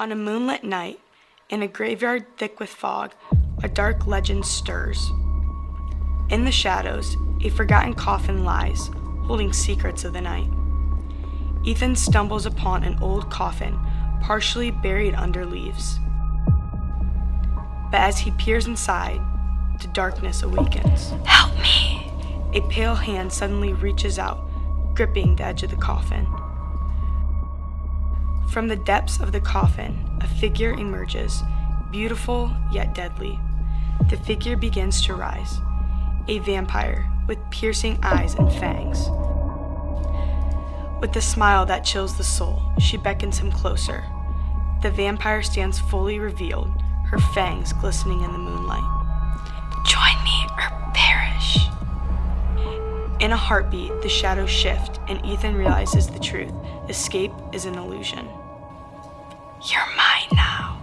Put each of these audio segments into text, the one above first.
On a moonlit night, in a graveyard thick with fog, a dark legend stirs. In the shadows, a forgotten coffin lies, holding secrets of the night. Ethan stumbles upon an old coffin, partially buried under leaves. But as he peers inside, the darkness awakens. Help me! A pale hand suddenly reaches out, gripping the edge of the coffin. From the depths of the coffin, a figure emerges, beautiful yet deadly. The figure begins to rise, a vampire with piercing eyes and fangs. With a smile that chills the soul, she beckons him closer. The vampire stands fully revealed, her fangs glistening in the moonlight. Join me or perish. In a heartbeat, the shadows shift, and Ethan realizes the truth. Escape is an illusion. You're mine now.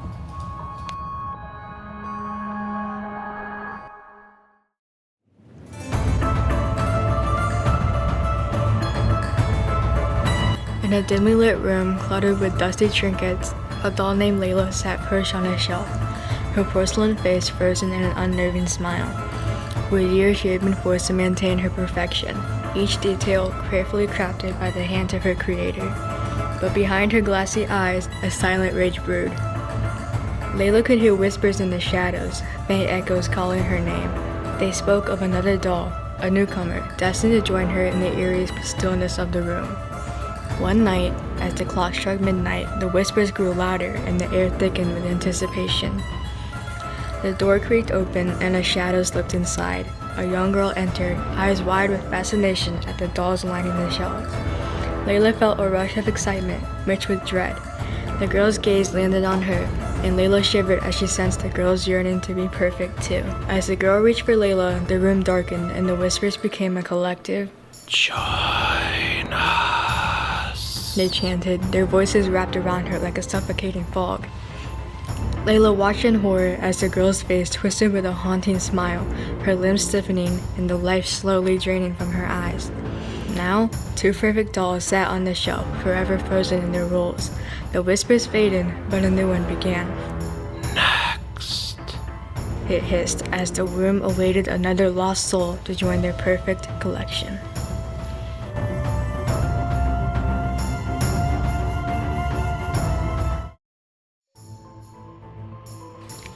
In a dimly lit room cluttered with dusty trinkets, a doll named Layla sat perched on a shelf, her porcelain face frozen in an unnerving smile. For years she had been forced to maintain her perfection, each detail carefully crafted by the hands of her creator. But behind her glassy eyes, a silent rage brewed. Layla could hear whispers in the shadows, faint echoes calling her name. They spoke of another doll, a newcomer, destined to join her in the eerie stillness of the room. One night, as the clock struck midnight, the whispers grew louder and the air thickened with anticipation. The door creaked open and a shadow slipped inside. A young girl entered, eyes wide with fascination at the dolls lining the shelves. Layla felt a rush of excitement, mixed with dread. The girl's gaze landed on her, and Layla shivered as she sensed the girl's yearning to be perfect too. As the girl reached for Layla, the room darkened and the whispers became a collective, "Join us," they chanted, their voices wrapped around her like a suffocating fog. Layla watched in horror as the girl's face twisted with a haunting smile, her limbs stiffening and the life slowly draining from her eyes. Now, two perfect dolls sat on the shelf, forever frozen in their roles. The whispers faded, but a new one began. "Next," it hissed as the room awaited another lost soul to join their perfect collection.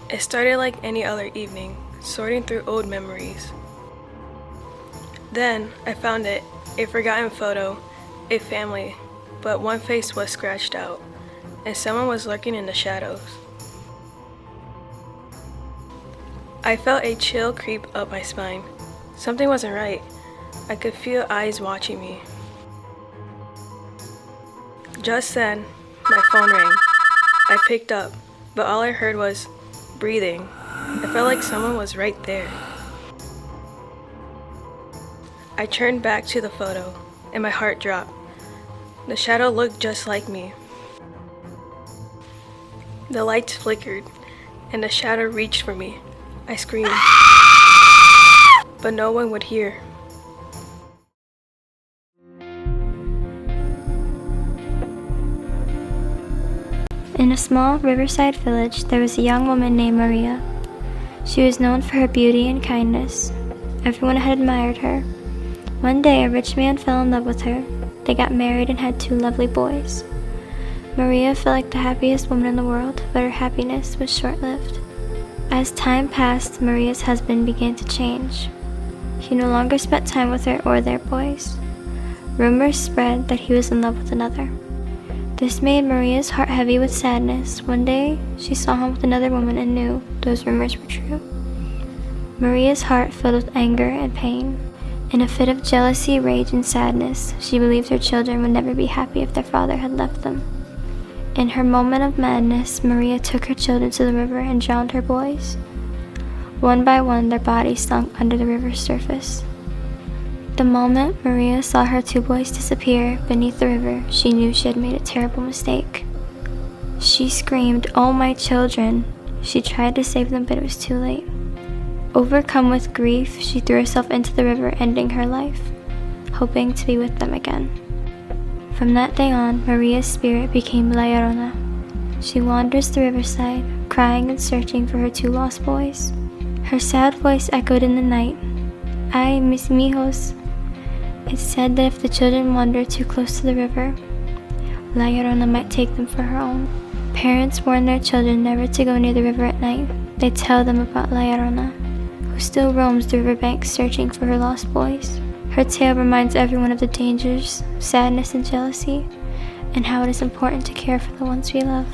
It started like any other evening, sorting through old memories. Then I found it, a forgotten photo, a family, but one face was scratched out, and someone was lurking in the shadows. I felt a chill creep up my spine. Something wasn't right. I could feel eyes watching me. Just then, my phone rang. I picked up, but all I heard was breathing. I felt like someone was right there. I turned back to the photo, and my heart dropped. The shadow looked just like me. The lights flickered, and the shadow reached for me. I screamed, but no one would hear. In a small riverside village, there was a young woman named Maria. She was known for her beauty and kindness. Everyone had admired her. One day, a rich man fell in love with her. They got married and had two lovely boys. Maria felt like the happiest woman in the world, but her happiness was short-lived. As time passed, Maria's husband began to change. He no longer spent time with her or their boys. Rumors spread that he was in love with another. This made Maria's heart heavy with sadness. One day, she saw him with another woman and knew those rumors were true. Maria's heart filled with anger and pain. In a fit of jealousy, rage, and sadness, she believed her children would never be happy if their father had left them. In her moment of madness, Maria took her children to the river and drowned her boys. One by one, their bodies sunk under the river's surface. The moment Maria saw her two boys disappear beneath the river, she knew she had made a terrible mistake. She screamed, "Oh, my children!" She tried to save them, but it was too late. Overcome with grief, she threw herself into the river, ending her life, hoping to be with them again. From that day on, Maria's spirit became La Llorona. She wanders the riverside, crying and searching for her 2 lost boys. Her sad voice echoed in the night. Ay, mis mijos. It's said that if the children wander too close to the river, La Llorona might take them for her own. Parents warn their children never to go near the river at night. They tell them about La Llorona, who still roams the riverbanks searching for her lost boys. Her tale reminds everyone of the dangers, sadness, and jealousy, and how it is important to care for the ones we love.